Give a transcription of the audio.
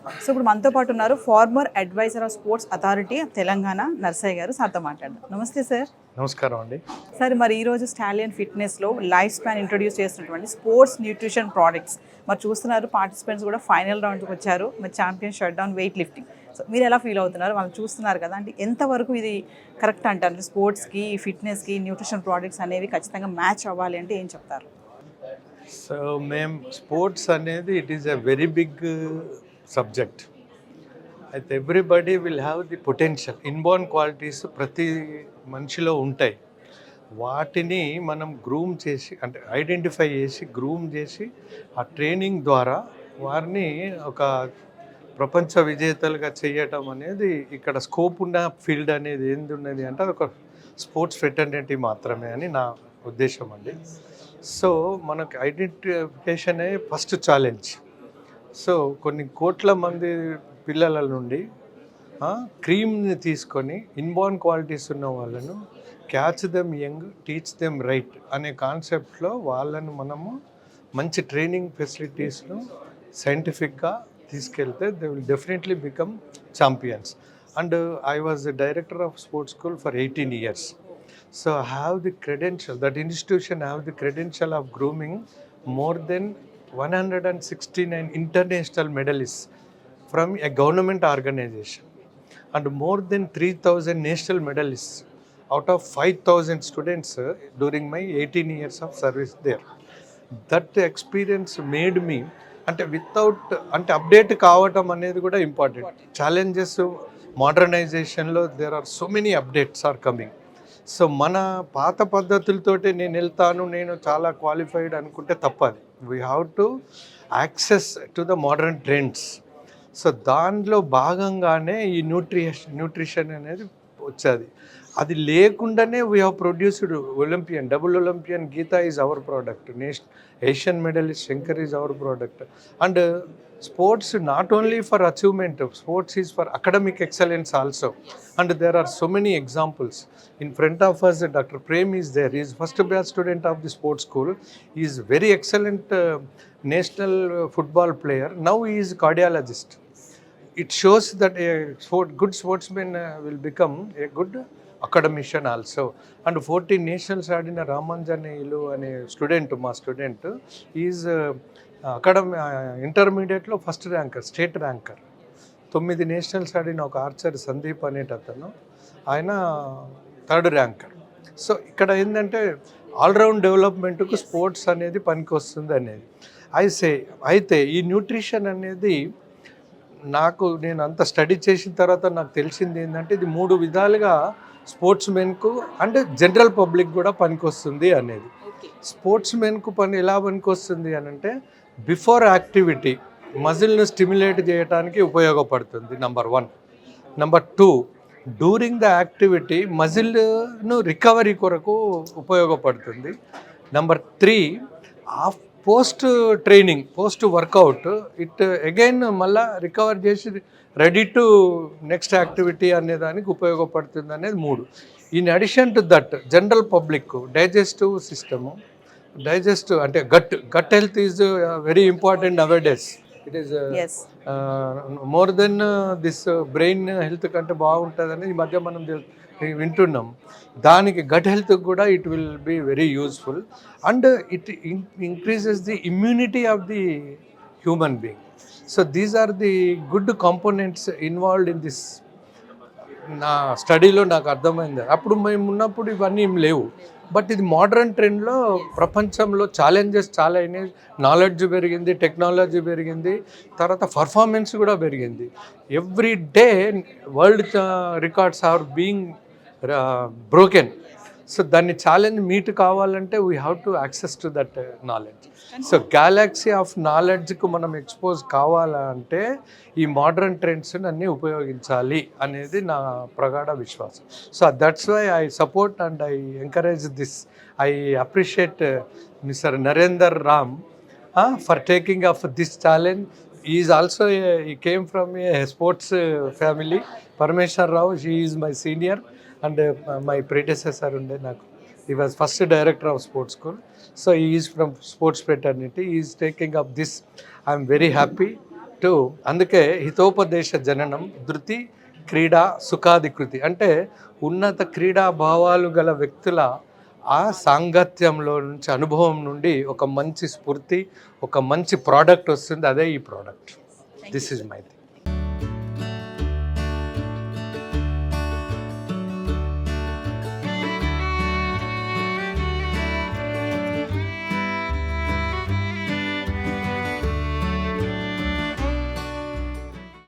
So ఇప్పుడు మనతో పాటు ఉన్నారు former advisor of sports authority of Telangana Narsaiah garu. సార్తో మాట్లాడదాం. నమస్తే సార్. నమస్కారం అండి. సార్ మరి ఈరోజు స్టాలియన్ ఫిట్నెస్లో లైఫ్ స్పాన్ ఇంట్రొడ్యూస్ చేస్తున్నటువంటి స్పోర్ట్స్ న్యూట్రిషన్ ప్రోడక్ట్స్ మరి చూస్తున్నారు, పార్టిసిపెంట్స్ కూడా ఫైనల్ రౌండ్కి వచ్చారు. మరి champion shut down weight lifting. So మీరు ఎలా ఫీల్ అవుతున్నారు? వాళ్ళు చూస్తున్నారు కదా, అంటే ఎంతవరకు ఇది కరెక్ట్ అంటారు? స్పోర్ట్స్కి, ఫిట్నెస్కి న్యూట్రిషన్ ప్రోడక్ట్స్ అనేవి ఖచ్చితంగా మ్యాచ్ అవ్వాలి అంటే ఏం చెప్తారు? సో మేము స్పోర్ట్స్ అనేది it is a very big subject. అయితే everybody will have the potential, inborn qualities ప్రతి మనిషిలో ఉంటాయి. వాటిని మనం గ్రూమ్ చేసి, అంటే ఐడెంటిఫై చేసి గ్రూమ్ చేసి ఆ ట్రైనింగ్ ద్వారా వారిని ఒక ప్రపంచ విజేతలుగా చేయటం అనేది ఇక్కడ స్కోప్ ఉన్న ఫీల్డ్ అనేది ఏంది ఉన్నది అంటే అది ఒక స్పోర్ట్స్ ఫెటర్నిటీ మాత్రమే అని నా ఉద్దేశం అండి. సో మనకు ఐడెంటిఫికేషనే ఫస్ట్ ఛాలెంజ్. సో కొన్ని కోట్ల మంది పిల్లల నుండి క్రీమ్ని తీసుకొని ఇన్బోర్న్ క్వాలిటీస్ ఉన్న వాళ్ళను catch them young, teach them right అనే కాన్సెప్ట్లో వాళ్ళను మనము మంచి ట్రైనింగ్ ఫెసిలిటీస్ను సైంటిఫిక్గా తీసుకెళ్తే they will definitely become champions. And I was the director of sports school for 18 years. So I have the credential, that institution have the credential of grooming more than 169 international medalists from a government organization and more than 3,000 national medalists out of 5,000 students during my 18 years of service there. That experience made me, అంటే without అంటే update కావటం అనేది కూడా important. Challenges మోడర్నైజేషన్లో there are so many updates are coming. So మన పాత పద్ధతులతోటి నేను వెళ్తాను, నేను చాలా క్వాలిఫైడ్ అనుకుంటే తప్పది. We have to access to the modern trends. So దానిలో భాగంగానే ఈ న్యూట్రిషన్ అనేది వచ్చేది. అది లేకుండానే we have produced Olympian, double Olympian Geeta is our product, Asian medalist Shankar is our product. And sports not only for achievement, sports is for academic excellence also, and there are so many examples. In front of us Dr. Prem is there. He is first batch student of the sports school. He is very excellent national football player. Now he is cardiologist. It shows that a good sportsman will become a good academician also. And 14 nationals ఆడిన రామాంజనేయులు అనే student, మా student is ఇంటర్మీడియట్లో first ranker, state ranker. 9 nationals ఆడిన ఒక Archer Sandeep అనేటతను, ఆయన 3rd ranker. So ఇక్కడ ఏంటంటే all round డెవలప్మెంట్కు sports అనేది పనికి వస్తుంది అనేది అయితే ఈ న్యూట్రిషన్ అనేది నేను అంత స్టడీ చేసిన తర్వాత నాకు తెలిసింది ఏంటంటే ఇది 3 విధాలుగా స్పోర్ట్స్ మెన్కు అంటే జనరల్ పబ్లిక్ కూడా పనికి వస్తుంది అనేది. స్పోర్ట్స్ మెన్కు ఎలా పనికి వస్తుంది అని అంటే బిఫోర్ యాక్టివిటీ మజిల్ను స్టిమ్యులేట్ చేయడానికి ఉపయోగపడుతుంది, number 1. Number 2, during the activity మజిల్ను రికవరీ కొరకు ఉపయోగపడుతుంది. Number 3, post training, post workout it again మళ్ళా రికవర్ చేసి రెడీ టు నెక్స్ట్ యాక్టివిటీ అనే దానికి ఉపయోగపడుతుంది అనేది 3. In addition to that general public digestive system, digestive అంటే gut health is very important now days. It is more than this brain health కంటే బాగుంటుందని ఈ మధ్య మనం వింటున్నాం. దానికి గట్ హెల్త్ కూడా it will be very useful and it increases the immunity of the human being. So these are the good components involved in this. నా స్టడీలో నాకు అర్థమైంది. అప్పుడు మేము ఉన్నప్పుడు ఇవన్నీ ఏం లేవు. బట్ ఇది మోడర్న్ ట్రెండ్లో ప్రపంచంలో ఛాలెంజెస్ చాలా అయినాయి, నాలెడ్జ్ పెరిగింది, టెక్నాలజీ పెరిగింది, తర్వాత పర్ఫార్మెన్స్ కూడా పెరిగింది. Every day world records are being broken. So దాన్ని ఛాలెంజ్ మీట్ కావాలంటే we have to access to that knowledge. So galaxy of నాలెడ్జ్కు మనం ఎక్స్పోజ్ కావాలంటే ఈ మోడర్న్ ట్రెండ్స్ అన్నీ ఉపయోగించాలి అనేది నా ప్రగాఢ విశ్వాసం. So that's why I support and I encourage this. I appreciate mister Narender Ram for taking of this challenge. Is also he came from a sports family. Parmeshwar Rao, she is my senior and my predecessor unde నాకు. He was first director of sports school. So he is from sports fraternity. He is taking up this. I am very happy product. అందుకే హితోపదేశ జననం ధృతి క్రీడా సుఖాధికృతి అంటే ఉన్నత క్రీడా భావాలు గల వ్యక్తుల ఆ సాంగత్యంలో నుంచి అనుభవం నుండి ఒక మంచి స్ఫూర్తి, ఒక మంచి ప్రోడక్ట్ వస్తుంది. అదే ఈ product. This is my thing.